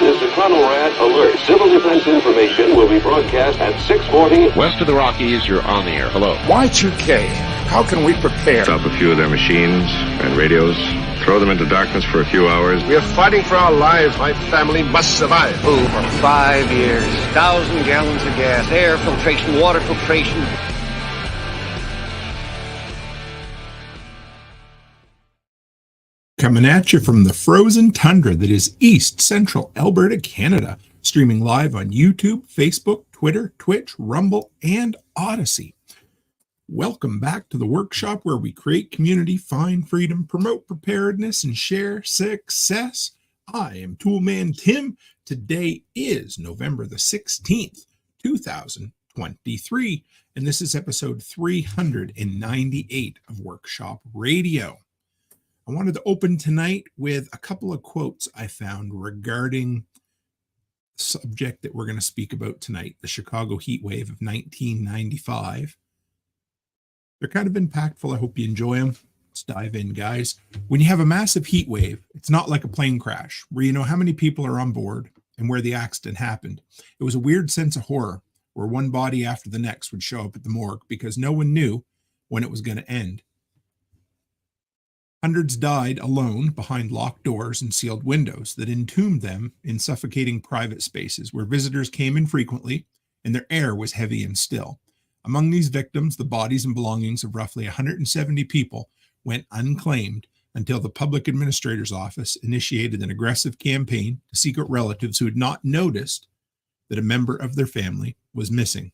is the Red Alert. Civil defense information will be broadcast at 6:40. West of the Rockies, you're on the air. Hello. Y2K, how can we prepare? Stop a few of their machines and radios. Throw them into darkness for a few hours. We are fighting for our lives. My family must survive. Food for 5 years. 1,000 gallons of gas. Air filtration, water filtration. Coming at you from the frozen tundra that is East Central Alberta, Canada. Streaming live on YouTube, Facebook, Twitter, Twitch, Rumble, and Odyssey. Welcome back to the workshop where we create community, find freedom, promote preparedness, and share success. I am Toolman Tim. Today is November the 16th, 2023, and this is episode 398 of Workshop Radio. I wanted to open tonight with a couple of quotes I found regarding the subject that we're going to speak about tonight, the Chicago heat wave of 1995. They're kind of impactful. I hope you enjoy them. Let's dive in, guys. When you have a massive heat wave, it's not like a plane crash where you know how many people are on board and where the accident happened. It was a weird sense of horror where one body after the next would show up at the morgue because no one knew when it was going to end. Hundreds died alone behind locked doors and sealed windows that entombed them in suffocating private spaces where visitors came infrequently and their air was heavy and still. Among these victims, the bodies and belongings of roughly 170 people went unclaimed until the public administrator's office initiated an aggressive campaign to seek out relatives who had not noticed that a member of their family was missing.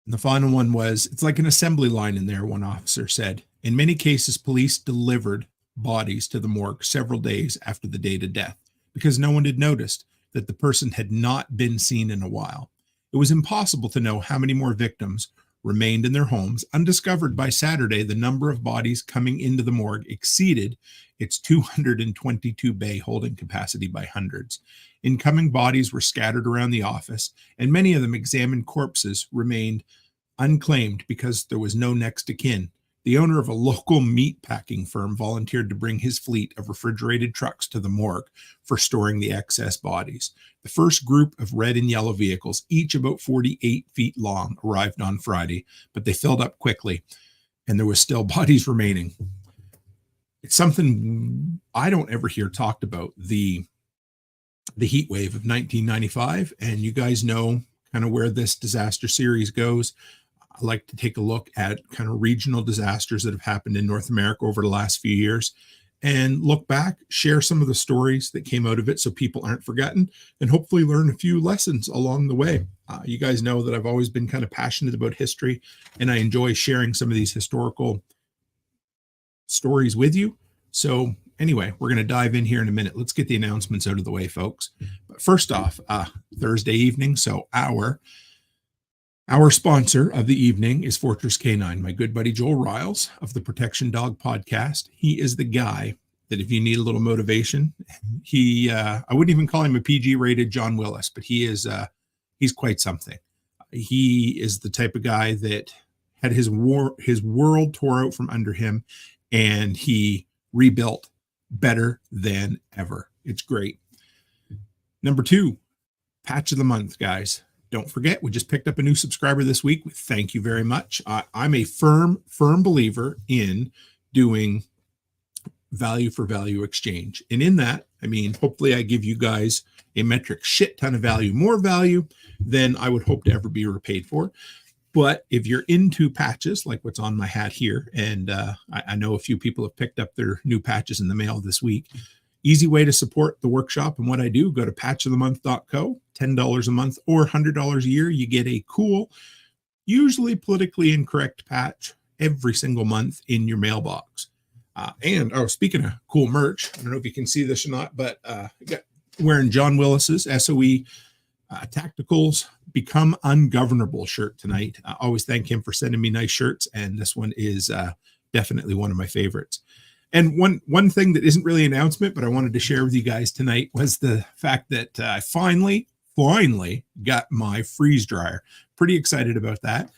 And the final one was, it's like an assembly line in there, one officer said. In many cases, police delivered bodies to the morgue several days after the date of death because no one had noticed that the person had not been seen in a while. It was impossible to know how many more victims remained in their homes. Undiscovered by Saturday, the number of bodies coming into the morgue exceeded its 222 bay holding capacity by hundreds. Incoming bodies were scattered around the office, and many of them examined corpses remained unclaimed because there was no next of kin. The owner of a local meat packing firm volunteered to bring his fleet of refrigerated trucks to the morgue for storing the excess bodies. The first group of red and yellow vehicles, each about 48 feet long, arrived on Friday, but they filled up quickly, and there was still bodies remaining. It's something I don't ever hear talked about, the heat wave of 1995, and you guys know kind of where this disaster series goes. I like to take a look at kind of regional disasters that have happened in North America over the last few years and look back, share some of the stories that came out of it so people aren't forgotten, and hopefully learn a few lessons along the way. You guys know that I've always been kind of passionate about history, and I enjoy sharing some of these historical stories with you. So anyway, we're going to dive in here in a minute. Let's get the announcements out of the way, folks. But first off, Thursday evening, so Our sponsor of the evening is Fortress K9, my good buddy Joel Riles of the Protection Dog podcast. He is the guy that if you need a little motivation, I wouldn't even call him a PG-rated John Willis, but he's quite something. He is the type of guy that had his world tore out from under him, and he rebuilt better than ever. It's great. Number 2, patch of the month, guys. Don't forget, we just picked up a new subscriber this week. Thank you very much. I'm a firm believer in doing value for value exchange. And in that, I mean, hopefully I give you guys a metric shit ton of value, more value than I would hope to ever be repaid for. But if you're into patches, like what's on my hat here, and I know a few people have picked up their new patches in the mail this week, easy way to support the workshop and what I do, go to patchofthemonth.co, $10 a month or $100 a year. You get a cool, usually politically incorrect patch every single month in your mailbox. Speaking of cool merch, I don't know if you can see this or not, but wearing John Willis's SOE Tacticals Become Ungovernable shirt tonight. I always thank him for sending me nice shirts, and this one is definitely one of my favorites. And one thing that isn't really an announcement, but I wanted to share with you guys tonight was the fact that I finally got my freeze dryer. Pretty excited about that.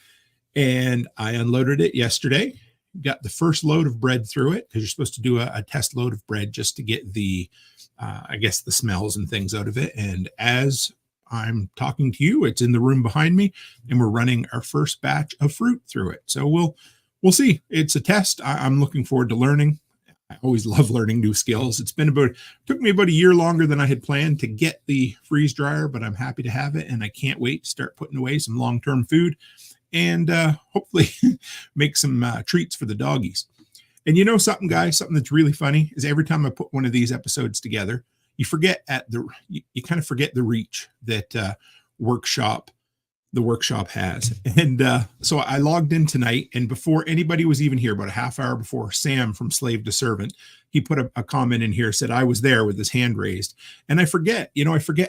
And I unloaded it yesterday, got the first load of bread through it, because you're supposed to do a test load of bread just to get the, I guess, the smells and things out of it. And as I'm talking to you, it's in the room behind me, and we're running our first batch of fruit through it. So we'll see. It's a test. I'm looking forward to learning. I always love learning new skills. Took me about a year longer than I had planned to get the freeze dryer, but I'm happy to have it, and I can't wait to start putting away some long-term food and hopefully make some treats for the doggies. And you know something, guys, something that's really funny is every time I put one of these episodes together, you kind of forget the reach that the workshop has. And so I logged in tonight, and before anybody was even here, about a half hour before, Sam from Slave to Servant, he put a comment in here, said I was there, with his hand raised. And I forget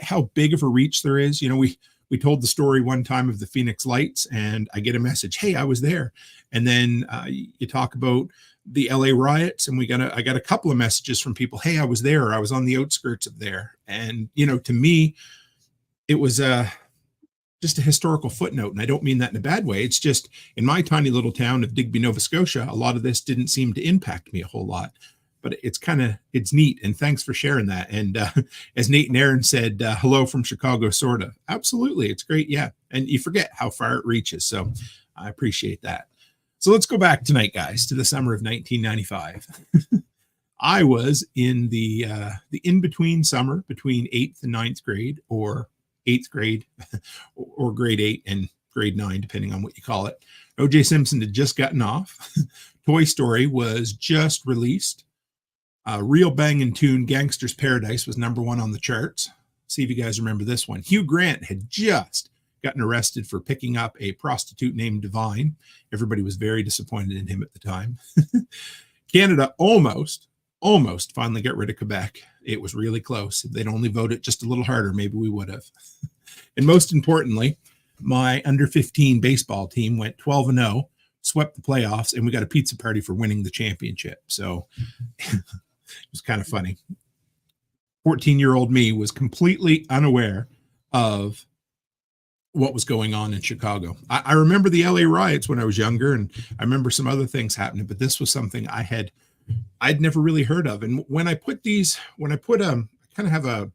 how big of a reach there is. We told the story one time of the Phoenix Lights, and I get a message, hey, I was there. And then you talk about the LA riots, and I got a couple of messages from people, hey, I was there, or I was on the outskirts of there. And to me, it was just a historical footnote, and I don't mean that in a bad way. It's just, in my tiny little town of Digby, Nova Scotia, a lot of this didn't seem to impact me a whole lot. But it's neat, and thanks for sharing that. And as Nate and Aaron said, hello from Chicago, sort of. Absolutely, it's great, yeah. And you forget how far it reaches, so I appreciate that. So let's go back tonight, guys, to the summer of 1995. I was in the in-between summer between 8th and 9th grade, or 8th grade, or grade 8 and grade 9, depending on what you call it. O.J. Simpson had just gotten off. Toy Story was just released. Real banging tune, Gangster's Paradise, was #1 on the charts. See if you guys remember this one. Hugh Grant had just gotten arrested for picking up a prostitute named Divine. Everybody was very disappointed in him at the time. Canada almost finally got rid of Quebec. It was really close. If they'd only voted just a little harder, maybe we would have. And most importantly, my under 15 baseball team went 12-0, swept the playoffs, and we got a pizza party for winning the championship. So it was kind of funny. 14-year-old me was completely unaware of what was going on in Chicago. I remember the LA riots when I was younger, and I remember some other things happening, but this was something I'd never really heard of. And when I kind of have a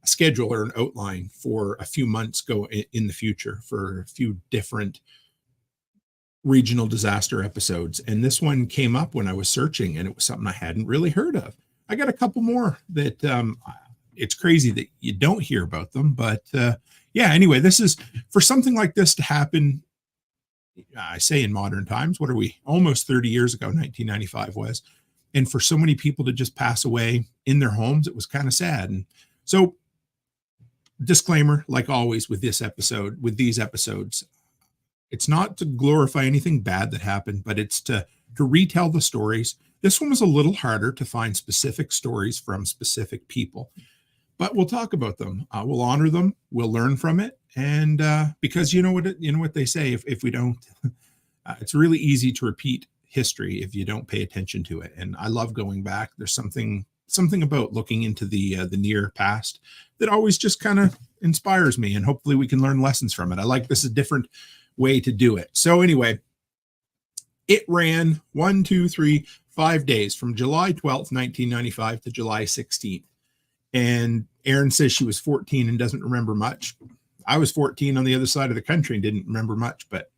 schedule or an outline for a few months in the future for a few different regional disaster episodes. And this one came up when I was searching, and it was something I hadn't really heard of. I got a couple more that it's crazy that you don't hear about them, but yeah, anyway, this is for something like this to happen. I say in modern times, what are we, almost 30 years ago, 1995 was. And for so many people to just pass away in their homes, it was kind of sad. And so, disclaimer, like always with these episodes, it's not to glorify anything bad that happened, but it's to retell the stories. This one was a little harder to find specific stories from specific people, but we'll talk about them. We'll honor them. We'll learn from it. And because you know what they say, if we don't, it's really easy to repeat history if you don't pay attention to it. And I love going back. There's something about looking into the near past that always just kind of inspires me, and hopefully we can learn lessons from it. I like this is a different way to do it. So anyway, it ran 5 days from July 12th, 1995 to July 16th. And Erin says she was 14 and doesn't remember much. I was 14 on the other side of the country and didn't remember much. But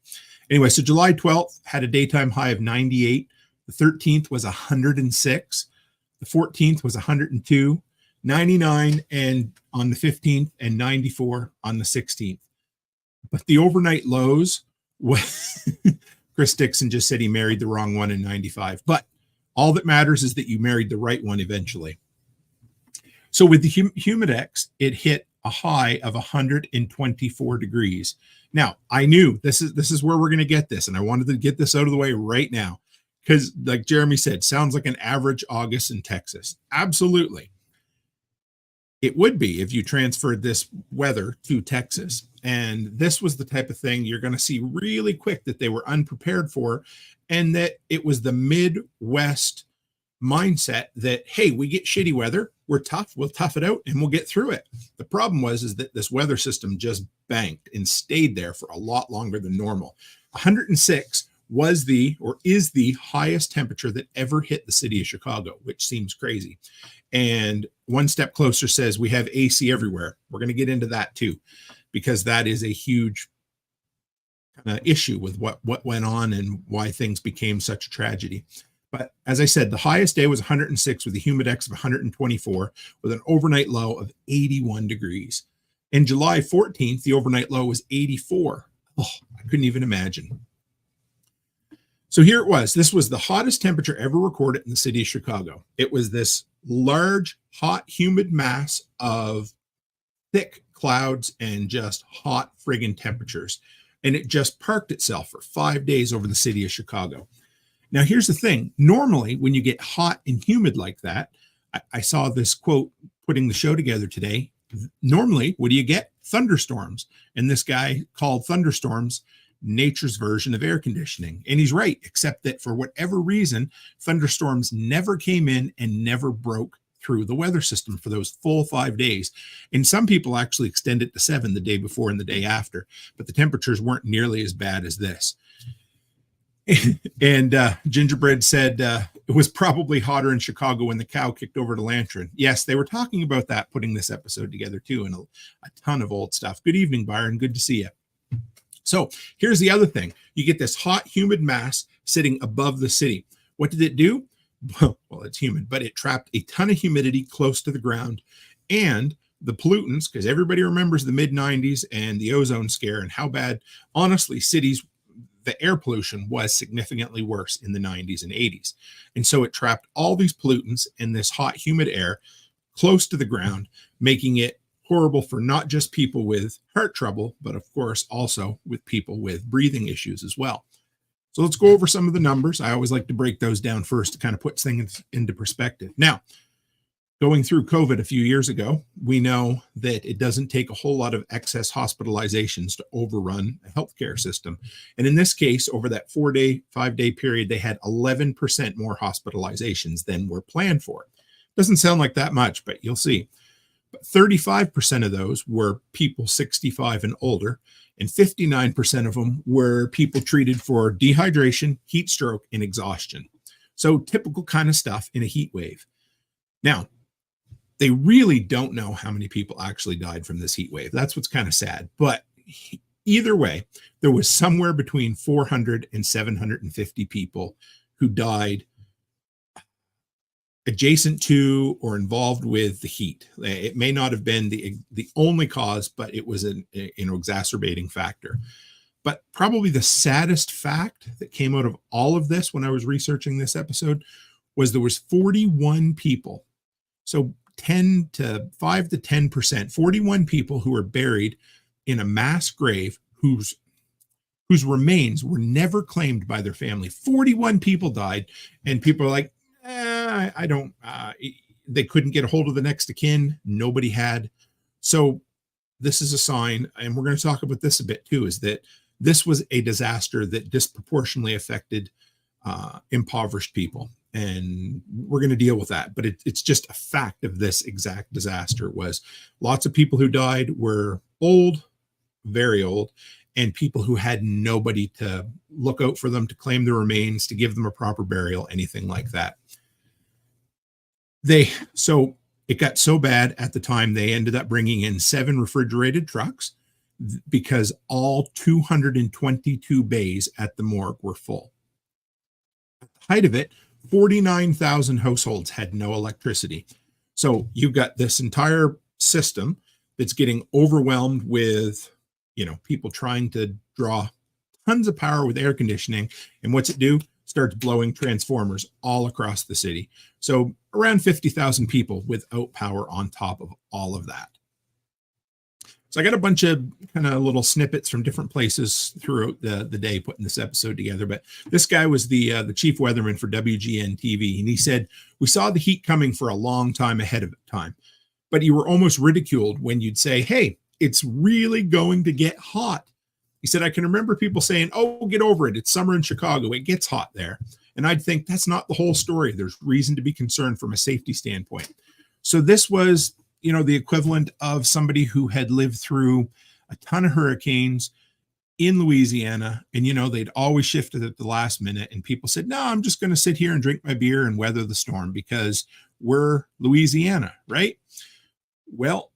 anyway, so July 12th had a daytime high of 98. The 13th was 106. The 14th was 102, 99 and on the 15th, and 94 on the 16th. But the overnight lows was Chris Dixon just said he married the wrong one in 95. But all that matters is that you married the right one eventually. So with the Humidex, it hit a high of 124 degrees. Now, I knew this is where we're going to get this, and I wanted to get this out of the way right now because, like Jeremy said, sounds like an average August in Texas. Absolutely. It would be if you transferred this weather to Texas. And this was the type of thing you're going to see really quick that they were unprepared for, and that it was the Midwest mindset that, hey, we get shitty weather, we're tough, we'll tough it out, and we'll get through it. The problem was that this weather system just banked and stayed there for a lot longer than normal. 106 was is the highest temperature that ever hit the city of Chicago, which seems crazy. And One Step Closer says we have AC everywhere. We're going to get into that too, because that is a huge issue with what went on and why things became such a tragedy. But as I said, the highest day was 106 with a humidex of 124 with an overnight low of 81 degrees. And July 14th, the overnight low was 84. Oh, I couldn't even imagine. So here it was. This was the hottest temperature ever recorded in the city of Chicago. It was this large, hot, humid mass of thick clouds and just hot friggin' temperatures. And it just parked itself for 5 days over the city of Chicago. Now, here's the thing. Normally, when you get hot and humid like that, I saw this quote putting the show together today. Normally, what do you get? Thunderstorms. And this guy called thunderstorms nature's version of air conditioning. And he's right, except that for whatever reason, thunderstorms never came in and never broke through the weather system for those full 5 days. And some people actually extend it to 7 the day before and the day after, but the temperatures weren't nearly as bad as this. And Gingerbread said it was probably hotter in Chicago when the cow kicked over to Lantern. Yes, they were talking about that, putting this episode together too, and a ton of old stuff. Good evening, Byron. Good to see you. So here's the other thing. You get this hot, humid mass sitting above the city. What did it do? Well, it's humid, but it trapped a ton of humidity close to the ground, and the pollutants, because everybody remembers the mid-90s and the ozone scare and how bad, honestly, the air pollution was significantly worse in the 90s and 80s. And so it trapped all these pollutants in this hot, humid air close to the ground, making it horrible for not just people with heart trouble, but of course also with people with breathing issues as well. So let's go over some of the numbers. I always like to break those down first to kind of put things into perspective. Now, going through COVID a few years ago, we know that it doesn't take a whole lot of excess hospitalizations to overrun a healthcare system. And in this case, over that 5-day period, they had 11% more hospitalizations than were planned for. Doesn't sound like that much, but you'll see. But 35% of those were people 65 and older, and 59% of them were people treated for dehydration, heat stroke, and exhaustion. So typical kind of stuff in a heat wave. Now, they really don't know how many people actually died from this heat wave. That's what's kind of sad. But either way, there was somewhere between 400 and 750 people who died adjacent to or involved with the heat. It may not have been the only cause, but it was an exacerbating factor. But probably the saddest fact that came out of all of this when I was researching this episode was there was 41 people. So 5 to 10%, 41 people who were buried in a mass grave whose remains were never claimed by their family. 41 people died, and people are like, they couldn't get a hold of the next of kin. Nobody had. So this is a sign, and we're going to talk about this a bit too, is that this was a disaster that disproportionately affected impoverished people. And we're going to deal with that. But it's just a fact of this exact disaster was lots of people who died were old, very old, and people who had nobody to look out for them, to claim their remains, to give them a proper burial, anything like that. So it got so bad at the time, they ended up bringing in 7 refrigerated trucks because all 222 bays at the morgue were full. At the height of it, 49,000 households had no electricity. So you've got this entire system that's getting overwhelmed with, people trying to draw tons of power with air conditioning. And what's it do? Starts blowing transformers all across the city. So around 50,000 people without power on top of all of that. So I got a bunch of kind of little snippets from different places throughout the day putting this episode together. But this guy was the chief weatherman for WGN TV. And he said, we saw the heat coming for a long time ahead of time, but you were almost ridiculed when you'd say, hey, it's really going to get hot. He said, I can remember people saying, oh, get over it. It's summer in Chicago. It gets hot there. And I'd think that's not the whole story. There's reason to be concerned from a safety standpoint. So this was, the equivalent of somebody who had lived through a ton of hurricanes, in Louisiana. And, they'd always shifted at the last minute. And people said, no, I'm just going to sit here and drink my beer and weather the storm because we're Louisiana, right? Well,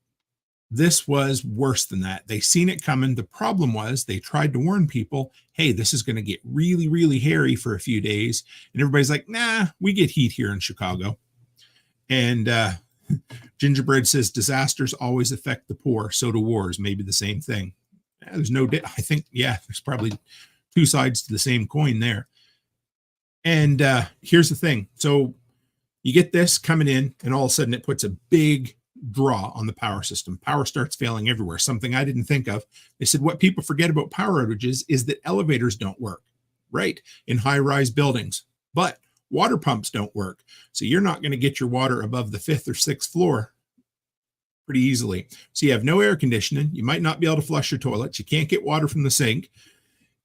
this was worse than that. They seen it coming. The problem was they tried to warn people, hey, this is going to get really, really hairy for a few days. And everybody's like, nah, we get heat here in Chicago. And Gingerbread says, disasters always affect the poor. So do wars. Maybe the same thing. There's no, I think, there's probably two sides to the same coin there. And here's the thing. So you get this coming in, and all of a sudden it puts a big draw on the power system. Power starts failing everywhere, something I didn't think of. They said what people forget about power outages is that elevators don't work, right, in high-rise buildings, but water pumps don't work. So you're not going to get your water above the 5th or 6th floor pretty easily. So you have no air conditioning. You might not be able to flush your toilets. You can't get water from the sink.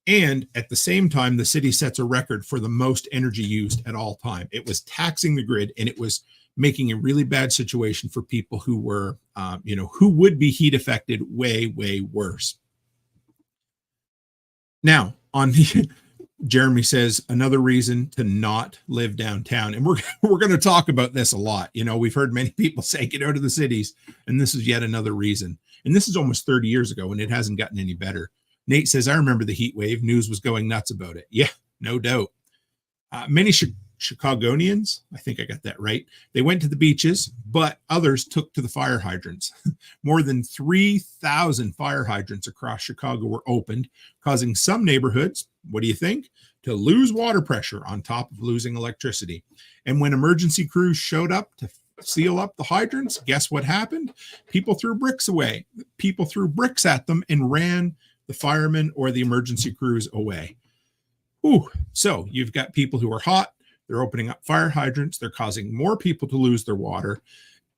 And at the same time, the city sets a record for the most energy used at all time. It was taxing the grid, and it was making a really bad situation for people who were, who would be heat affected way, way worse. Now, on the Jeremy says another reason to not live downtown, and we're going to talk about this a lot. We've heard many people say get out of the cities, and this is yet another reason. And this is almost 30 years ago, and it hasn't gotten any better. Nate says, I remember the heat wave. News was going nuts about it. Yeah, no doubt. Many Chicagoans, I think I got that right, they went to the beaches, but others took to the fire hydrants. More than 3,000 fire hydrants across Chicago were opened, causing some neighborhoods, what do you think, to lose water pressure on top of losing electricity. And when emergency crews showed up to seal up the hydrants, guess what happened? People threw bricks away. People threw bricks at them and ran the firemen or the emergency crews away. Ooh, so you've got people who are hot. They're opening up fire hydrants. They're causing more people to lose their water.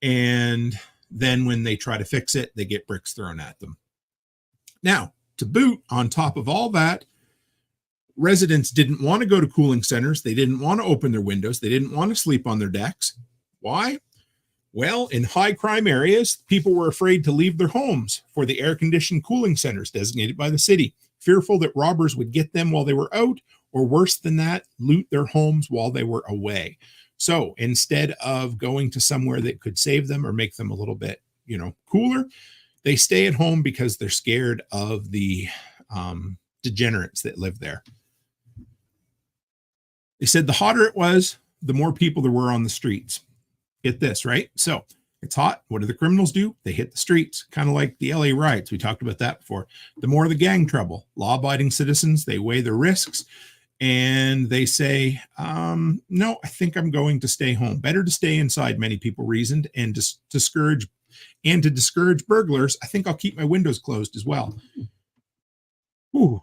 And then when they try to fix it, they get bricks thrown at them. Now, to boot, on top of all that, residents didn't want to go to cooling centers. They didn't want to open their windows. They didn't want to sleep on their decks. Why? Well, in high crime areas, people were afraid to leave their homes for the air-conditioned cooling centers designated by the city, fearful that robbers would get them while they were out, or worse than that, loot their homes while they were away. So instead of going to somewhere that could save them or make them a little bit, cooler, they stay at home because they're scared of the degenerates that live there. They said the hotter it was, the more people there were on the streets. Get this, right? So it's hot. What do the criminals do? They hit the streets, kind of like the LA riots. We talked about that before. The more the gang trouble, law-abiding citizens, they weigh their risks and they say, no, I think I'm going to stay home. Better to stay inside, many people reasoned, and to discourage burglars, I think I'll keep my windows closed as well. Ooh,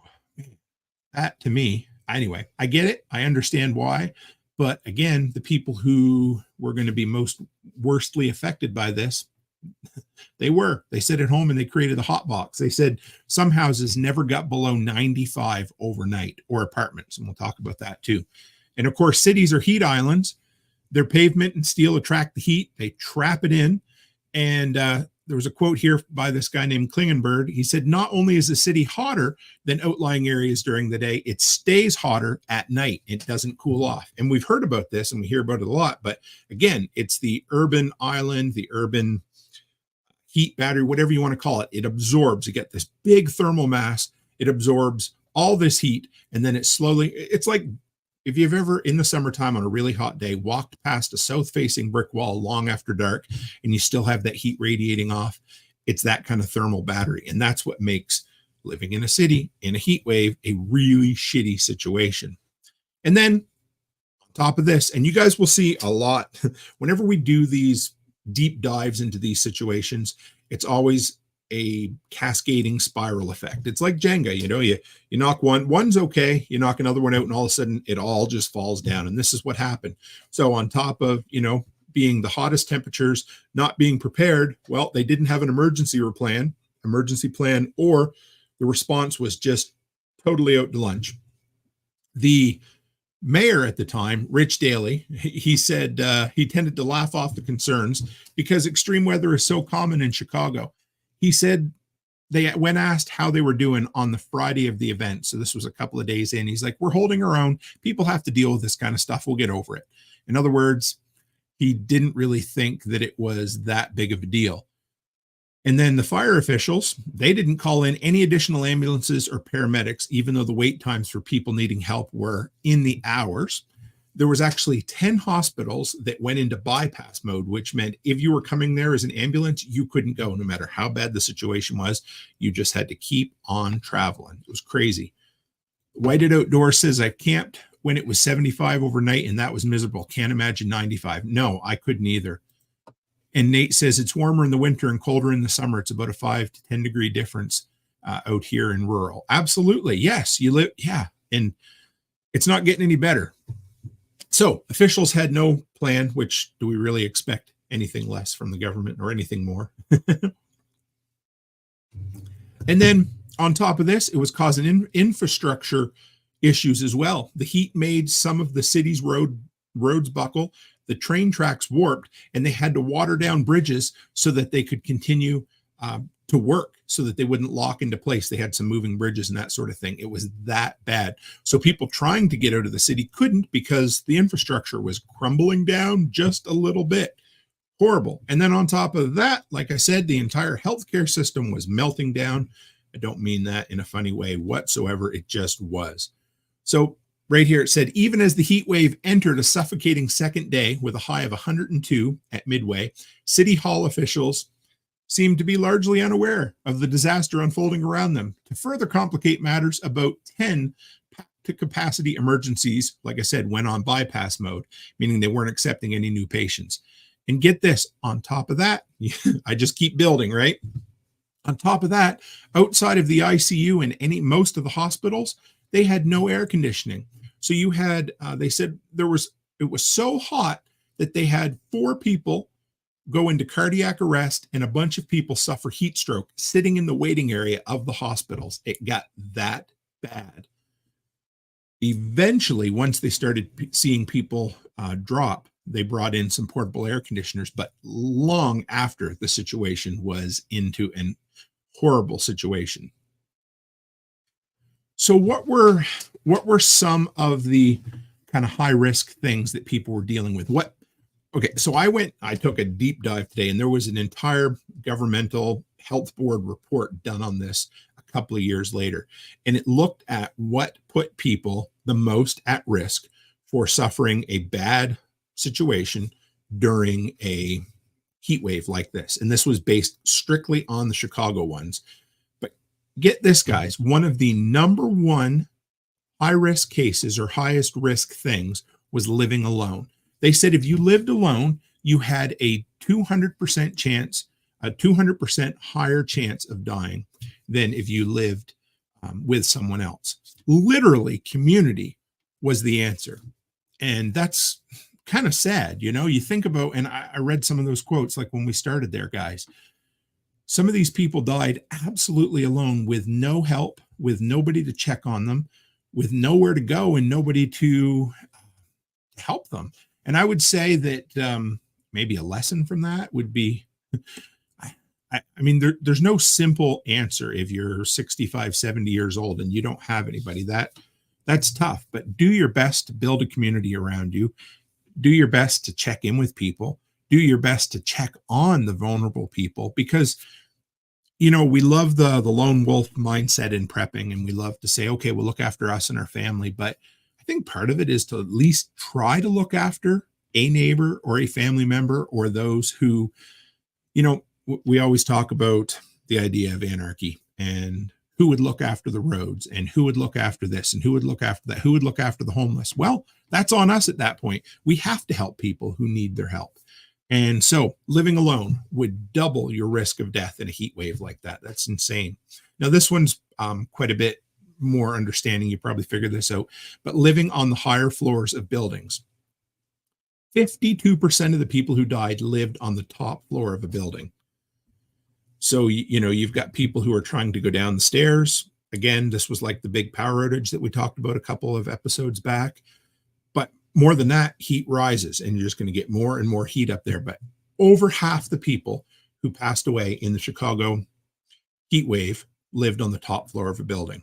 that to me, anyway, I get it. I understand why. But again, the people who were going to be most worstly affected by this, they sat at home and they created a hot box. They said some houses never got below 95 overnight, or apartments. And we'll talk about that too. And of course, cities are heat islands. Their pavement and steel attract the heat. They trap it in. And there was a quote here by this guy named Klingenberg. He said, not only is the city hotter than outlying areas during the day, it stays hotter at night. It doesn't cool off. And we've heard about this and we hear about it a lot. But again, it's the urban island, the urban heat battery, whatever you want to call it. It absorbs. You get this big thermal mass. It absorbs all this heat. And then it slowly, it's like if you've ever in the summertime on a really hot day walked past a south-facing brick wall long after dark and you still have that heat radiating off, it's that kind of thermal battery. And that's what makes living in a city in a heat wave a really shitty situation. And then on top of this, and you guys will see a lot whenever we do these deep dives into these situations, it's always a cascading spiral effect. It's like Jenga, you knock one's okay, you knock another one out, and all of a sudden it all just falls down. And this is what happened. So on top of, being the hottest temperatures, not being prepared, well, they didn't have an emergency plan, or the response was just totally out to lunch. The mayor at the time, Rich Daley, he said he tended to laugh off the concerns because extreme weather is so common in Chicago. He said when asked how they were doing on the Friday of the event, so this was a couple of days in, he's like, we're holding our own. People have to deal with this kind of stuff. We'll get over it. In other words, he didn't really think that it was that big of a deal. And then the fire officials, they didn't call in any additional ambulances or paramedics, even though the wait times for people needing help were in the hours. There was actually 10 hospitals that went into bypass mode, which meant if you were coming there as an ambulance, you couldn't go no matter how bad the situation was. You just had to keep on traveling. It was crazy. Whited Outdoor says, I camped when it was 75 overnight, and that was miserable. Can't imagine 95. No, I couldn't either. And Nate says it's warmer in the winter and colder in the summer. It's about a 5 to 10 degree difference out here in rural. Absolutely. Yes, you live. Yeah. And it's not getting any better. So officials had no plan, which do we really expect anything less from the government or anything more? And then on top of this, it was causing infrastructure issues as well. The heat made some of the city's roads buckle. The train tracks warped, and they had to water down bridges so that they could continue to work, so that they wouldn't lock into place. They had some moving bridges and that sort of thing. It was that bad. So people trying to get out of the city couldn't because the infrastructure was crumbling down just a little bit. Horrible. And then on top of that, like I said, the entire healthcare system was melting down. I don't mean that in a funny way whatsoever. It just was. So right here, it said, even as the heat wave entered a suffocating second day with a high of 102 at midway, City Hall officials seemed to be largely unaware of the disaster unfolding around them. To further complicate matters, about 10 to capacity emergencies, like I said, went on bypass mode, meaning they weren't accepting any new patients. And get this, on top of that, I just keep building, right? On top of that, outside of the ICU and most of the hospitals, they had no air conditioning. So you had, they said it was so hot that they had 4 people go into cardiac arrest and a bunch of people suffer heat stroke sitting in the waiting area of the hospitals. It got that bad. Eventually, once they started seeing people drop, they brought in some portable air conditioners, but long after the situation was into an horrible situation. So what were some of the kind of high risk things that people were dealing with? Okay, so I took a deep dive today, and there was an entire governmental health board report done on this a couple of years later. And it looked at what put people the most at risk for suffering a bad situation during a heat wave like this. And this was based strictly on the Chicago ones. But get this, guys, one of the number one high risk cases or highest risk things was living alone. They said if you lived alone, you had a 200% chance, a 200% higher chance of dying than if you lived with someone else. Literally, community was the answer. And that's kind of sad. You think about, and I read some of those quotes, like when we started there, guys, some of these people died absolutely alone with no help, with nobody to check on them, with nowhere to go and nobody to help them. And I would say that maybe a lesson from that would be, I mean, there's no simple answer if you're 65, 70 years old and you don't have anybody. That's tough, but do your best to build a community around you. Do your best to check in with people. Do your best to check on the vulnerable people, because, we love the lone wolf mindset in prepping, and we love to say, okay, we'll look after us and our family. But I think part of it is to at least try to look after a neighbor or a family member, or those who, we always talk about the idea of anarchy and who would look after the roads and who would look after this and who would look after that, who would look after the homeless. Well, that's on us at that point. We have to help people who need their help. And so living alone would double your risk of death in a heat wave like that. That's insane. Now, this one's quite a bit more understanding. You probably figured this out, but living on the higher floors of buildings. 52% of the people who died lived on the top floor of a building. So, you've got people who are trying to go down the stairs. Again, this was like the big power outage that we talked about a couple of episodes back. But more than that, heat rises, and you're just going to get more and more heat up there. But over half the people who passed away in the Chicago heat wave lived on the top floor of a building.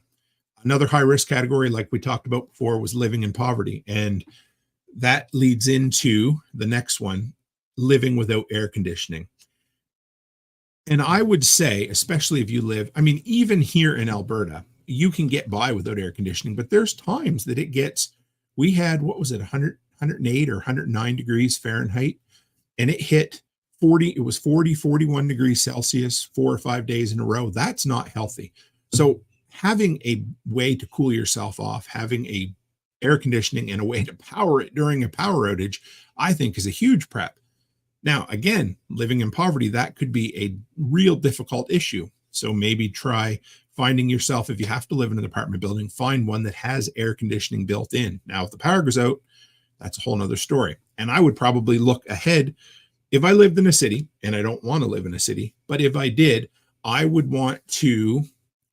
Another high risk category, like we talked about before, was living in poverty. And that leads into the next one, living without air conditioning. And I would say, especially if you live, I mean, even here in Alberta, you can get by without air conditioning, but there's times that it gets, we had, what was it, 100, 108 or 109 degrees Fahrenheit, and it hit 40, it was 40, 41 degrees Celsius 4 or 5 days in a row. That's not healthy. So having a way to cool yourself off, having a air conditioning and a way to power it during a power outage, I think is a huge prep. Now, again, living in poverty, that could be a real difficult issue. So maybe try finding yourself, if you have to live in an apartment building, find one that has air conditioning built in. Now, if the power goes out, that's a whole nother story. And I would probably look ahead. If I lived in a city, and I don't want to live in a city, but if I did, I would want to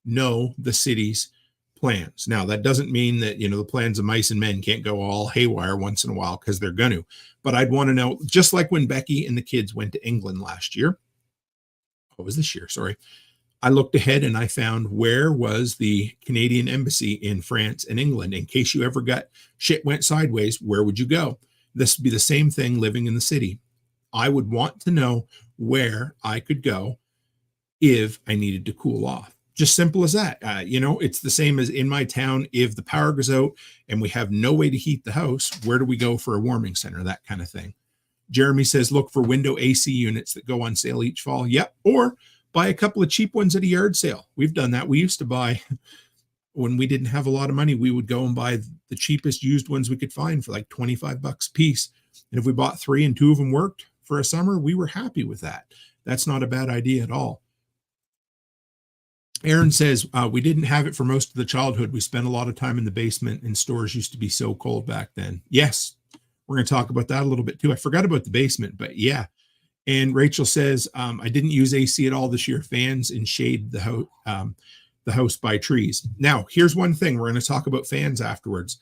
know the city's plans. Now, that doesn't mean that, the plans of mice and men can't go all haywire once in a while, because they're going to. But I'd want to know, just like when Becky and the kids went to England last year. What was this year? Sorry. I looked ahead and I found where was the Canadian embassy in France and England. In case you ever got shit went sideways, where would you go? This would be the same thing living in the city. I would want to know where I could go if I needed to cool off. Just simple as that. It's the same as in my town. If the power goes out and we have no way to heat the house, where do we go for a warming center? That kind of thing. Jeremy says, look for window AC units that go on sale each fall. Yep. Or buy a couple of cheap ones at a yard sale. We've done that. We used to buy, when we didn't have a lot of money, we would go and buy the cheapest used ones we could find for like $25 a piece. And if we bought 3 and 2 of them worked for a summer, we were happy with that. That's not a bad idea at all. Aaron says, we didn't have it for most of the childhood. We spent a lot of time in the basement, and stores used to be so cold back then. Yes, we're going to talk about that a little bit too. I forgot about the basement, but yeah. And Rachel says, I didn't use AC at all this year. Fans and shade the house by trees. Now, here's one thing. We're going to talk about fans afterwards.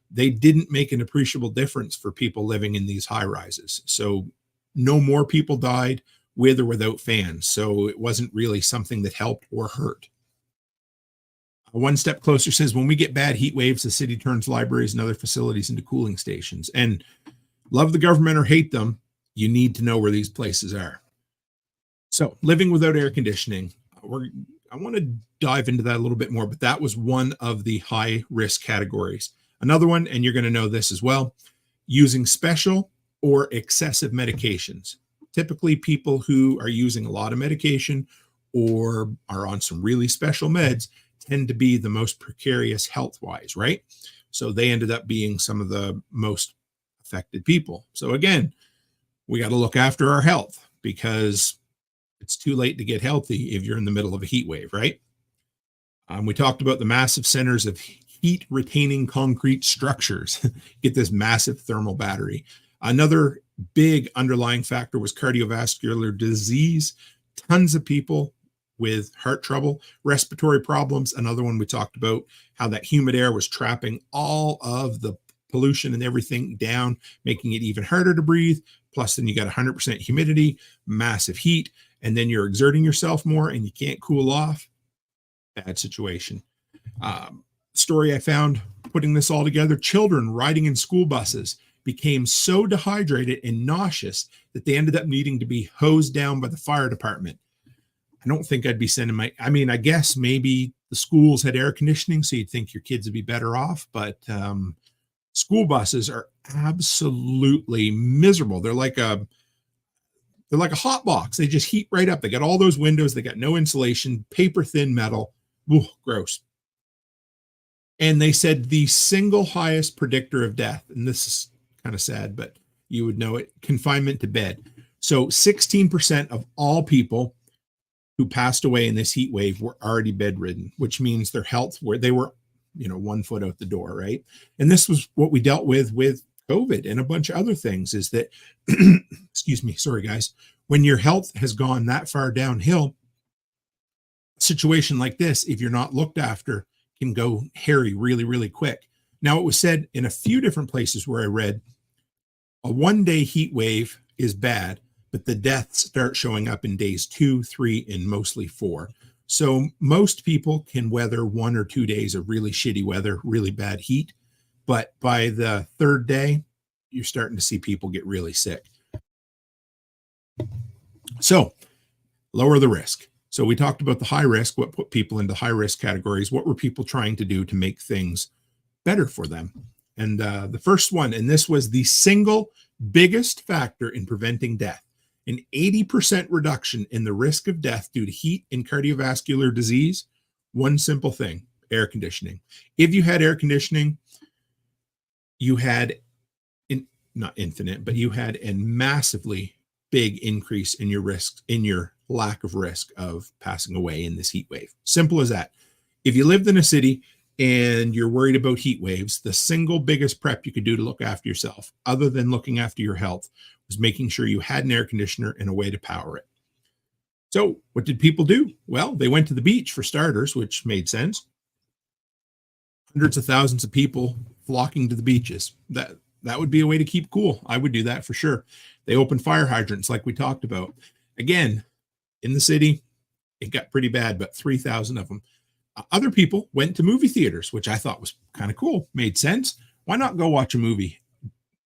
They didn't make an appreciable difference for people living in these high rises. So no more people died with or without fans. So it wasn't really something that helped or hurt. One Step Closer says, when we get bad heat waves, the city turns libraries and other facilities into cooling stations. And love the government or hate them, you need to know where these places are. So living without air conditioning, I want to dive into that a little bit more, but that was one of the high risk categories. Another one, and you're going to know this as well, using special or excessive medications. Typically, people who are using a lot of medication or are on some really special meds tend to be the most precarious health-wise, right? So they ended up being some of the most affected people. So again, we got to look after our health, because it's too late to get healthy if you're in the middle of a heat wave, right? We talked about the massive centers of heat retaining concrete structures. Get this massive thermal battery. Another big underlying factor was cardiovascular disease. Tons of people with heart trouble, respiratory problems. Another one we talked about, how that humid air was trapping all of the pollution and everything down, making it even harder to breathe. Plus, then you got 100% humidity, massive heat, and then you're exerting yourself more and you can't cool off. Bad situation. Story I found putting this all together, children riding in school buses became so dehydrated and nauseous that they ended up needing to be hosed down by the fire department. I don't think I'd be sending I guess maybe the schools had air conditioning, so you'd think your kids would be better off, but school buses are absolutely miserable. They're like a hot box. They just heat right up. They got all those windows. They got no insulation, paper thin metal. Ooh, gross. And they said the single highest predictor of death, and this is kind of sad, but you would know it, confinement to bed. So 16% of all people who passed away in this heat wave were already bedridden, which means their health, where they were, 1 foot out the door, right? And this was what we dealt with COVID and a bunch of other things, is that, excuse me, sorry guys, when your health has gone that far downhill, a situation like this, if you're not looked after, can go hairy really, really quick. Now, it was said in a few different places where I read, a 1-day heat wave is bad, but the deaths start showing up in days 2, 3, and mostly 4. So most people can weather 1 or 2 days of really shitty weather, really bad heat. But by the third day, you're starting to see people get really sick. So lower the risk. So we talked about the high risk, what put people into high risk categories. What were people trying to do to make things better for them? And the first one, and this was the single biggest factor in preventing death, an 80% reduction in the risk of death due to heat and cardiovascular disease. One simple thing, air conditioning. If you had air conditioning, you had, not infinite, but you had a massively big increase in your risk, in your lack of risk of passing away in this heat wave. Simple as that. If you lived in a city and you're worried about heat waves, the single biggest prep you could do to look after yourself, other than looking after your health, was making sure you had an air conditioner and a way to power it. So what did people do? Well, they went to the beach for starters, which made sense. Hundreds of thousands of people flocking to the beaches. That would be a way to keep cool. I would do that for sure. They opened fire hydrants like we talked about. Again, in the city, it got pretty bad, but 3,000 of them. Other people went to movie theaters, which I thought was kind of cool. Made sense. Why not go watch a movie?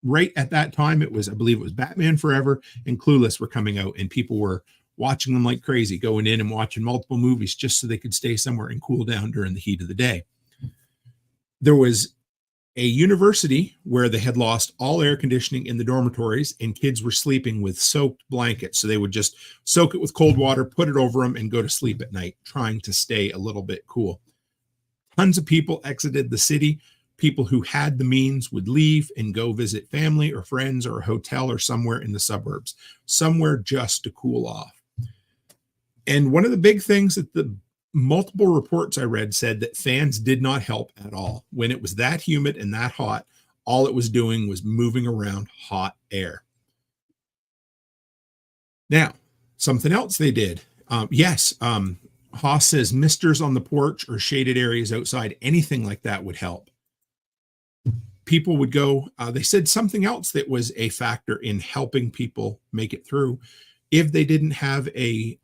Right at that time, I believe it was Batman Forever and Clueless were coming out, and people were watching them like crazy, going in and watching multiple movies just so they could stay somewhere and cool down during the heat of the day. There was a university where they had lost all air conditioning in the dormitories, and kids were sleeping with soaked blankets. So they would just soak it with cold water, put it over them, and go to sleep at night, trying to stay a little bit cool. Tons of people exited the city. People who had the means would leave and go visit family or friends or a hotel or somewhere in the suburbs, somewhere just to cool off. And one of the big things that the multiple reports I read said that fans did not help at all. When it was that humid and that hot, all it was doing was moving around hot air. Now, something else they did. Haas says misters on the porch or shaded areas outside, anything like that would help. People would go, they said something else that was a factor in helping people make it through. If they didn't have a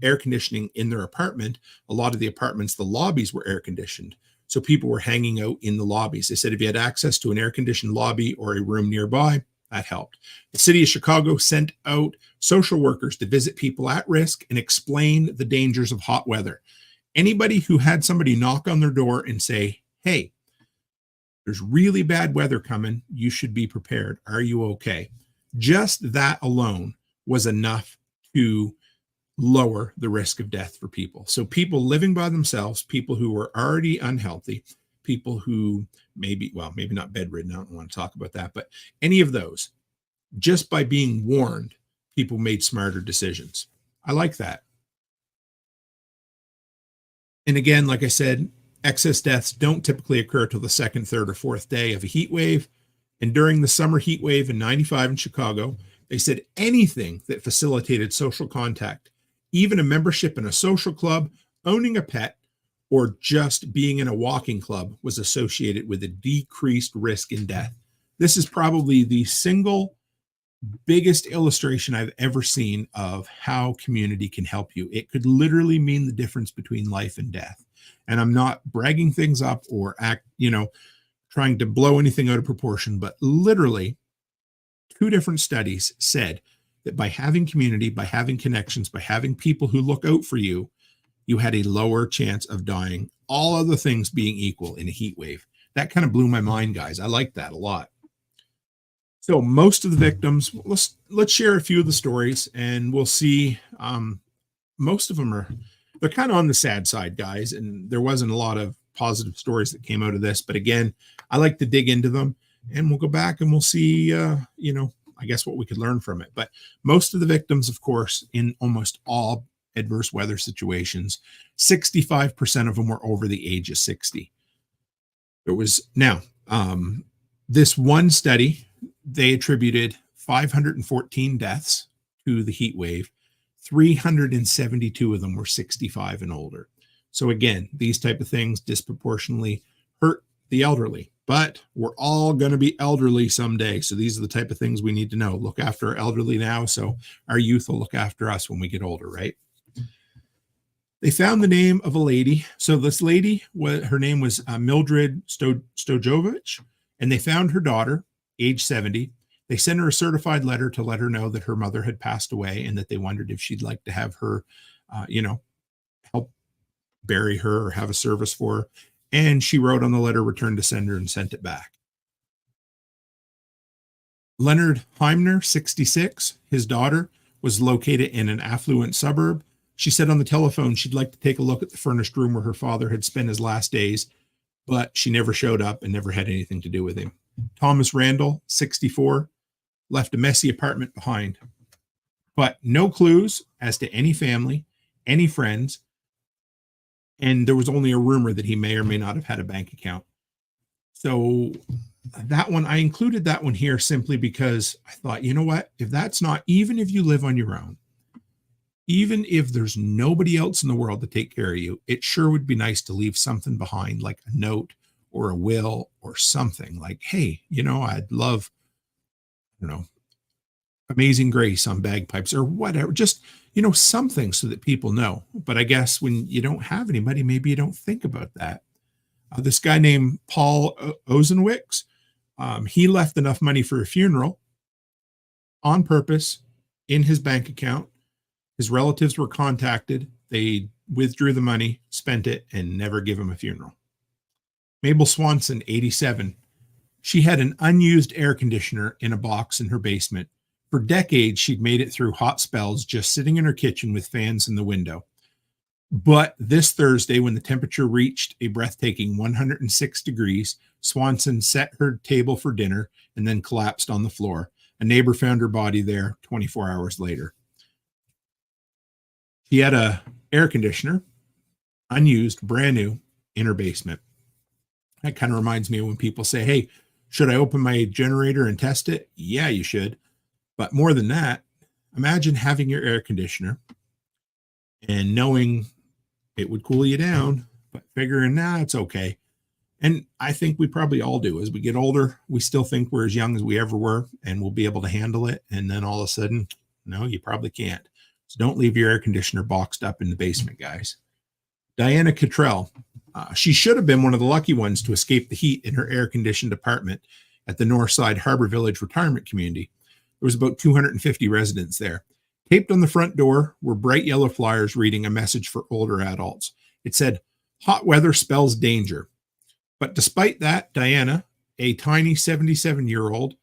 air conditioning in their apartment, a lot of the apartments, the lobbies were air conditioned. So people were hanging out in the lobbies. They said if you had access to an air conditioned lobby or a room nearby, that helped. The city of Chicago sent out social workers to visit people at risk and explain the dangers of hot weather. Anybody who had somebody knock on their door and say, hey, there's really bad weather coming, you should be prepared. Are you okay? Just that alone was enough to lower the risk of death for people. So people living by themselves, people who were already unhealthy, people who maybe not bedridden, I don't want to talk about that, but any of those, just by being warned, people made smarter decisions. I like that. And again, like I said, excess deaths don't typically occur till the second, third, or fourth day of a heat wave. And during the summer heat wave in 95 in Chicago, they said anything that facilitated social contact, even a membership in a social club, owning a pet, or just being in a walking club, was associated with a decreased risk in death. This is probably the single biggest illustration I've ever seen of how community can help you. It could literally mean the difference between life and death. And I'm not bragging things up or trying to blow anything out of proportion, but literally 2 different studies said that by having community, by having connections, by having people who look out for you, you had a lower chance of dying, all other things being equal, in a heat wave. That kind of blew my mind, guys. I like that a lot. So most of the victims, let's share a few of the stories, and we'll see. Most of them they're kind of on the sad side, guys, and there wasn't a lot of positive stories that came out of this. But again, I like to dig into them, and we'll go back and we'll see, I guess what we could learn from it. But most of the victims, of course, in almost all adverse weather situations, 65% of them were over the age of 60. There was this one study, they attributed 514 deaths to the heat wave. 372 of them were 65 and older. So again, these type of things disproportionately hurt the elderly, but we're all going to be elderly someday. So these are the type of things we need to know. Look after our elderly now, so our youth will look after us when we get older, right? They found the name of a lady. So this lady, her name was Mildred Stojovich, and they found her daughter, age 70. They sent her a certified letter to let her know that her mother had passed away and that they wondered if she'd like to have her, help bury her or have a service for her. And she wrote on the letter, "Return to sender," and sent it back. Leonard Heimner, 66, his daughter, was located in an affluent suburb. She said on the telephone she'd like to take a look at the furnished room where her father had spent his last days, but she never showed up and never had anything to do with him. Thomas Randall, 64, left a messy apartment behind, but no clues as to any family, any friends, and there was only a rumor that he may or may not have had a bank account. So that one, I included that one here simply because I thought, you know what, if that's not, even if you live on your own, even if there's nobody else in the world to take care of you, it sure would be nice to leave something behind, like a note or a will or something like, hey, I'd love, Amazing Grace on bagpipes or whatever, just, something so that people know. But I guess when you don't have anybody, maybe you don't think about that. This guy named Paul Ozenwicks, he left enough money for a funeral on purpose in his bank account. His relatives were contacted. They withdrew the money, spent it, and never give him a funeral. Mabel Swanson, 87. She had an unused air conditioner in a box in her basement. For decades, she'd made it through hot spells just sitting in her kitchen with fans in the window. But this Thursday, when the temperature reached a breathtaking 106 degrees, Swanson set her table for dinner and then collapsed on the floor. A neighbor found her body there 24 hours later. She had an air conditioner, unused, brand new, in her basement. That kind of reminds me of when people say, hey, should I open my generator and test it? Yeah, you should. But more than that, imagine having your air conditioner and knowing it would cool you down, but figuring, it's okay. And I think we probably all do. As we get older, we still think we're as young as we ever were and we'll be able to handle it. And then all of a sudden, no, you probably can't. So don't leave your air conditioner boxed up in the basement, guys. Diana Cottrell. She should have been one of the lucky ones to escape the heat in her air-conditioned apartment at the Northside Harbor Village Retirement Community. There was about 250 residents there. Taped on the front door were bright yellow flyers reading a message for older adults. It said, "Hot weather spells danger." But despite that, Diana, a tiny 77-year-old,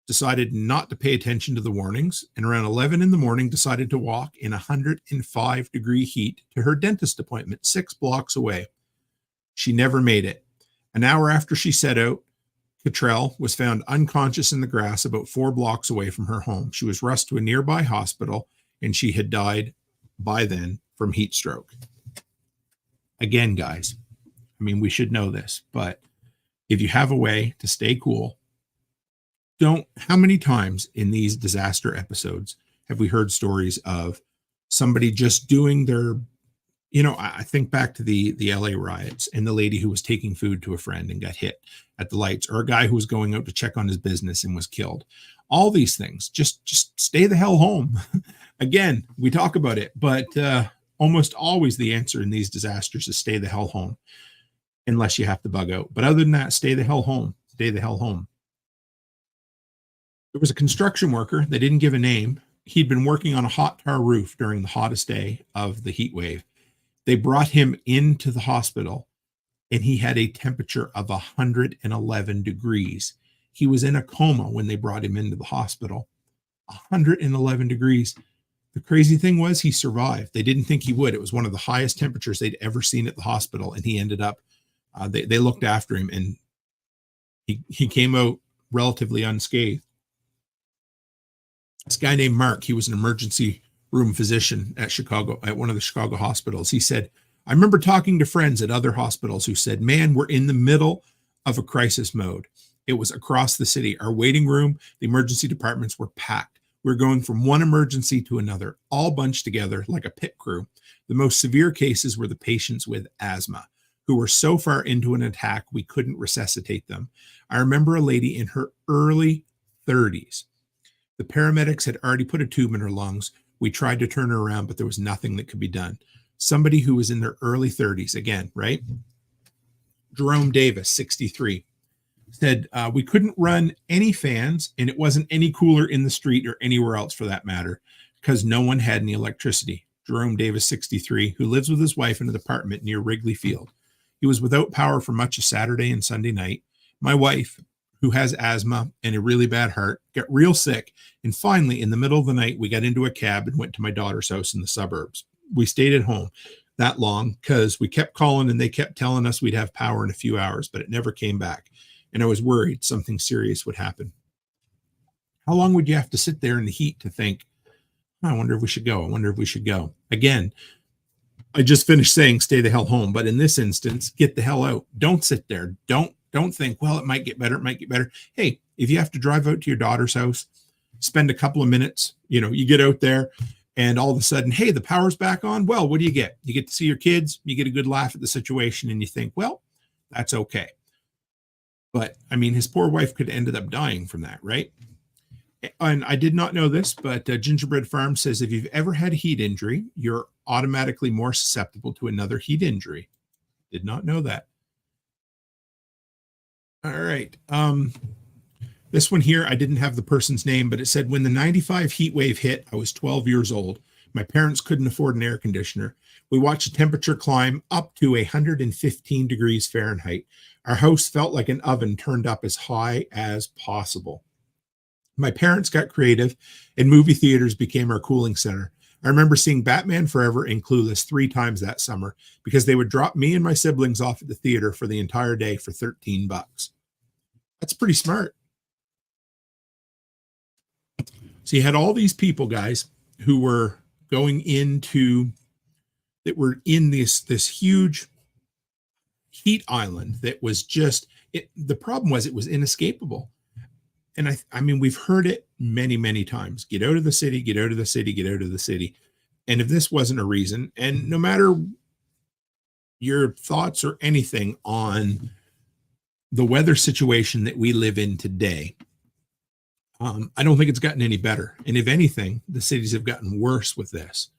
decided not to pay attention to the warnings, and around 11 in the morning decided to walk in 105-degree heat to her dentist appointment 6 blocks away. She never made it. An hour after she set out, Cottrell was found unconscious in the grass about 4 blocks away from her home. She was rushed to a nearby hospital, and she had died by then from heat stroke. Again, guys, we should know this, but if you have a way to stay cool, how many times in these disaster episodes have we heard stories of somebody just doing their, I think back to the LA riots and the lady who was taking food to a friend and got hit at the lights, or a guy who was going out to check on his business and was killed. All these things, just stay the hell home. Again, we talk about it, but almost always the answer in these disasters is stay the hell home, unless you have to bug out. But other than that, stay the hell home. Stay the hell home. There was a construction worker, they didn't give a name. He'd been working on a hot tar roof during the hottest day of the heat wave. They brought him into the hospital and he had a temperature of 111 degrees. He was in a coma when they brought him into the hospital. 111 degrees. The crazy thing was he survived. They didn't think he would. It was one of the highest temperatures they'd ever seen at the hospital. And he ended up, they looked after him and he came out relatively unscathed. This guy named Mark, he was an emergency room physician at one of the Chicago hospitals. He said, I remember talking to friends at other hospitals who said, man, we're in the middle of a crisis mode. It was across the city. Our waiting room, the emergency departments were packed. We're going from one emergency to another, all bunched together like a pit crew. The most severe cases were the patients with asthma, who were so far into an attack we couldn't resuscitate them. I remember a lady in her early 30s. The paramedics had already put a tube in her lungs. We tried to turn her around, but there was nothing that could be done. somebody who was in their early 30s again, right? Jerome Davis, 63, said, we couldn't run any fans and it wasn't any cooler in the street or anywhere else for that matter because no one had any electricity. Jerome Davis, 63, who lives with his wife in an apartment near Wrigley Field. He was without power for much of Saturday and Sunday night. My wife, who has asthma and a really bad heart, got real sick. And finally, in the middle of the night, we got into a cab and went to my daughter's house in the suburbs. We stayed at home that long because we kept calling and they kept telling us we'd have power in a few hours, but it never came back. And I was worried something serious would happen. How long would you have to sit there in the heat to think, I wonder if we should go? I wonder if we should go. Again, I just finished saying stay the hell home, but in this instance, get the hell out. Don't sit there. Don't think, well, it might get better. It might get better. Hey, if you have to drive out to your daughter's house, spend a couple of minutes, you get out there and all of a sudden, hey, the power's back on. Well, what do you get? You get to see your kids, you get a good laugh at the situation and you think, well, that's okay. But I mean, his poor wife could have ended up dying from that, right? And I did not know this, but Gingerbread Farm says if you've ever had a heat injury, you're automatically more susceptible to another heat injury. Did not know that. All right. This one here, I didn't have the person's name, but it said when the 95 heat wave hit, I was 12 years old. My parents couldn't afford an air conditioner. We watched the temperature climb up to 115 degrees Fahrenheit. Our house felt like an oven turned up as high as possible. My parents got creative and movie theaters became our cooling center. I remember seeing Batman Forever and Clueless 3 times that summer because they would drop me and my siblings off at the theater for the entire day for $13. That's pretty smart. So you had all these people, guys, who were going into, that were in this huge heat island that was just, the problem was it was inescapable. And I mean, we've heard it many, many times. Get out of the city, get out of the city, get out of the city. And if this wasn't a reason, and no matter your thoughts or anything on the weather situation that we live in today, I don't think it's gotten any better. And if anything, the cities have gotten worse with this.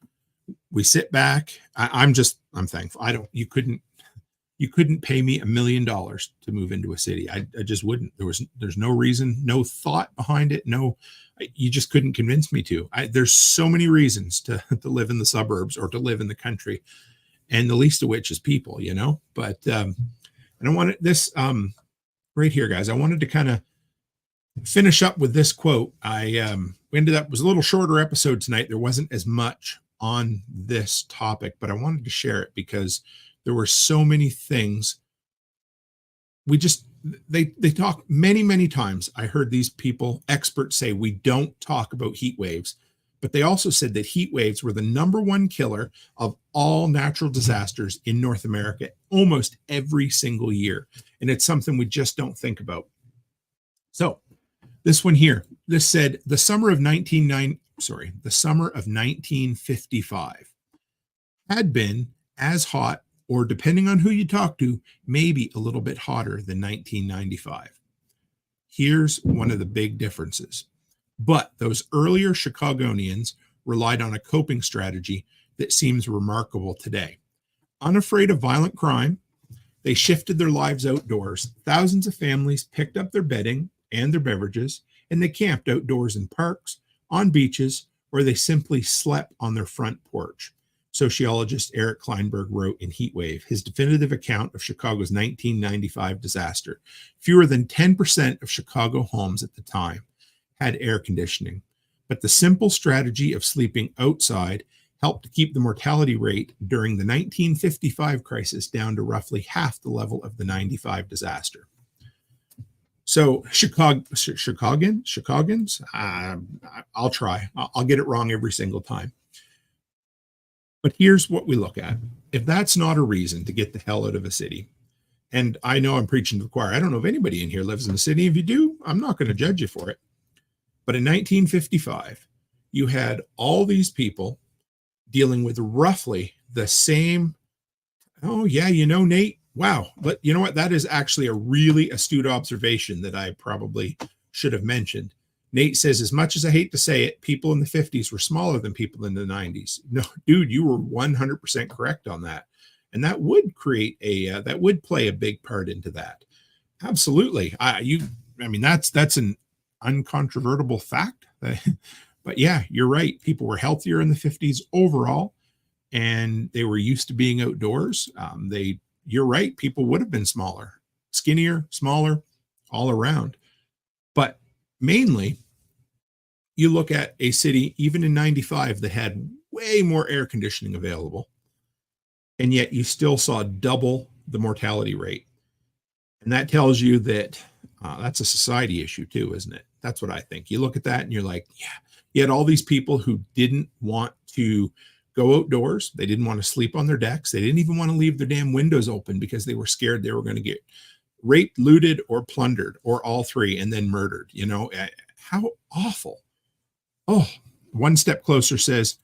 We sit back. I'm thankful. You couldn't pay me $1 million to move into a city. I just wouldn't. There's no reason, no thought behind it. You just couldn't convince me to. There's so many reasons to live in the suburbs or to live in the country, and the least of which is people, But I don't want this right here, guys. I wanted to kind of finish up with this quote. We ended up, it was a little shorter episode tonight. There wasn't as much on this topic, but I wanted to share it because there were so many things. They talk many, many times. I heard these people, experts, say we don't talk about heat waves, but they also said that heat waves were the #1 killer of all natural disasters in North America almost every single year. And it's something we just don't think about. So this one here, this said the summer of 1955 had been as hot, or depending on who you talk to, maybe a little bit hotter than 1995. Here's one of the big differences. But those earlier Chicagoans relied on a coping strategy that seems remarkable today. Unafraid of violent crime, they shifted their lives outdoors. Thousands of families picked up their bedding and their beverages, and they camped outdoors in parks, on beaches, or they simply slept on their front porch. Sociologist Eric Kleinberg wrote in Heatwave, his definitive account of Chicago's 1995 disaster. Fewer than 10% of Chicago homes at the time had air conditioning, but the simple strategy of sleeping outside helped to keep the mortality rate during the 1955 crisis down to roughly half the level of the 95 disaster. So Chicagoans, I'll try. I'll get it wrong every single time. But here's what we look at. If that's not a reason to get the hell out of a city, and I know I'm preaching to the choir. I don't know if anybody in here lives in the city. If you do, I'm not going to judge you for it. But in 1955, you had all these people dealing with roughly the same. Oh, yeah, Nate, wow. But you know what? That is actually a really astute observation that I probably should have mentioned. Nate says, as much as I hate to say it, people in the 50s were smaller than people in the 90s. No, dude, you were 100% correct on that. And that would create that would play a big part into that. Absolutely. I mean, that's an uncontrovertible fact. But yeah, you're right. People were healthier in the 50s overall, and they were used to being outdoors. You're right. People would have been smaller, skinnier, smaller, all around. But mainly, you look at a city, even in 95, that had way more air conditioning available, and yet you still saw double the mortality rate. And that tells you that that's a society issue too, isn't it? That's what I think. You look at that and you're like, yeah, you had all these people who didn't want to go outdoors. They didn't want to sleep on their decks. They didn't even want to leave their damn windows open because they were scared they were going to get raped, looted, or plundered, or all three, and then murdered. How awful. Oh, One Step Closer says,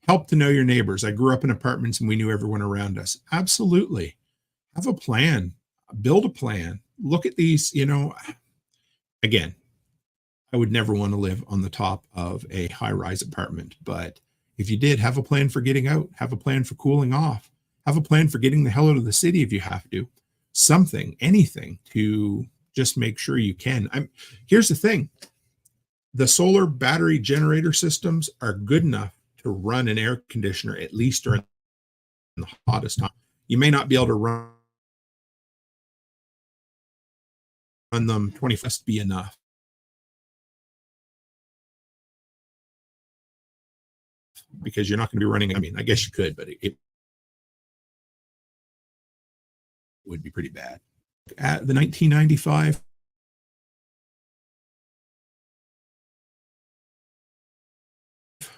help to know your neighbors. I grew up in apartments and we knew everyone around us. Absolutely. Have a plan. Build a plan. Look at these, again, I would never want to live on the top of a high-rise apartment, but if you did, have a plan for getting out, have a plan for cooling off, have a plan for getting the hell out of the city if you have to. Something, anything to just make sure you can. Here's the thing. The solar battery generator systems are good enough to run an air conditioner at least during the hottest time. You may not be able to run them 20 must be enough. Because you're not going to be running. I mean, I guess you could, but it would be pretty bad. At the 1995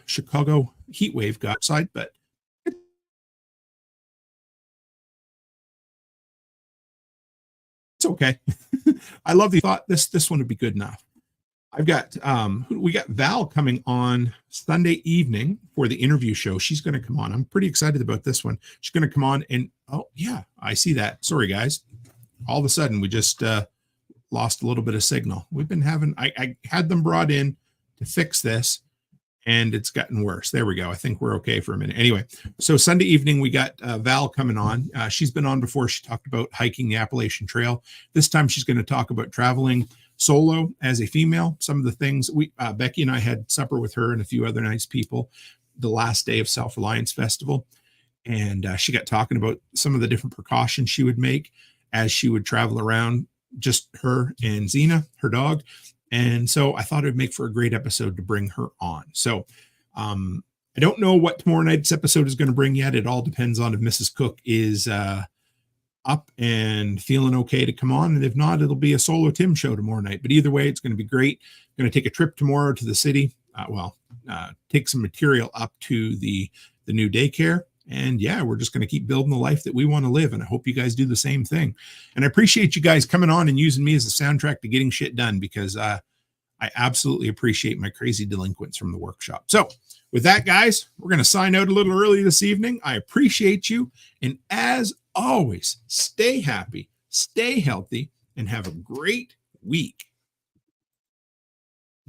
Chicago heat wave got outside, but it's okay. I love the thought. This one would be good enough. We got Val coming on Sunday evening for the interview show. She's going to come on. I'm pretty excited about this one. She's going to come on and, oh yeah, I see that. Sorry guys. All of a sudden we just lost a little bit of signal. We've been having, I had them brought in to fix this and it's gotten worse. There we go. I think we're okay for a minute. Anyway, so Sunday evening, we got Val coming on. She's been on before. She talked about hiking the Appalachian Trail. This time she's going to talk about traveling solo as a female. Some of the things Becky and I had supper with her and a few other nice people the last day of Self-Reliance Festival. And she got talking about some of the different precautions she would make as she would travel around, just her and Xena, her dog. And so I thought it would make for a great episode to bring her on. So I don't know what tomorrow night's episode is going to bring yet. It all depends on if Mrs. Cook is up and feeling okay to come on. And if not, it'll be a solo Tim show tomorrow night. But either way, it's going to be great. I'm going to take a trip tomorrow to the city. Take some material up to the new daycare. And yeah, we're just going to keep building the life that we want to live. And I hope you guys do the same thing. And I appreciate you guys coming on and using me as a soundtrack to getting shit done, because I absolutely appreciate my crazy delinquents from the workshop. So with that, guys, we're going to sign out a little early this evening. I appreciate you. And as always, stay happy, stay healthy, and have a great week.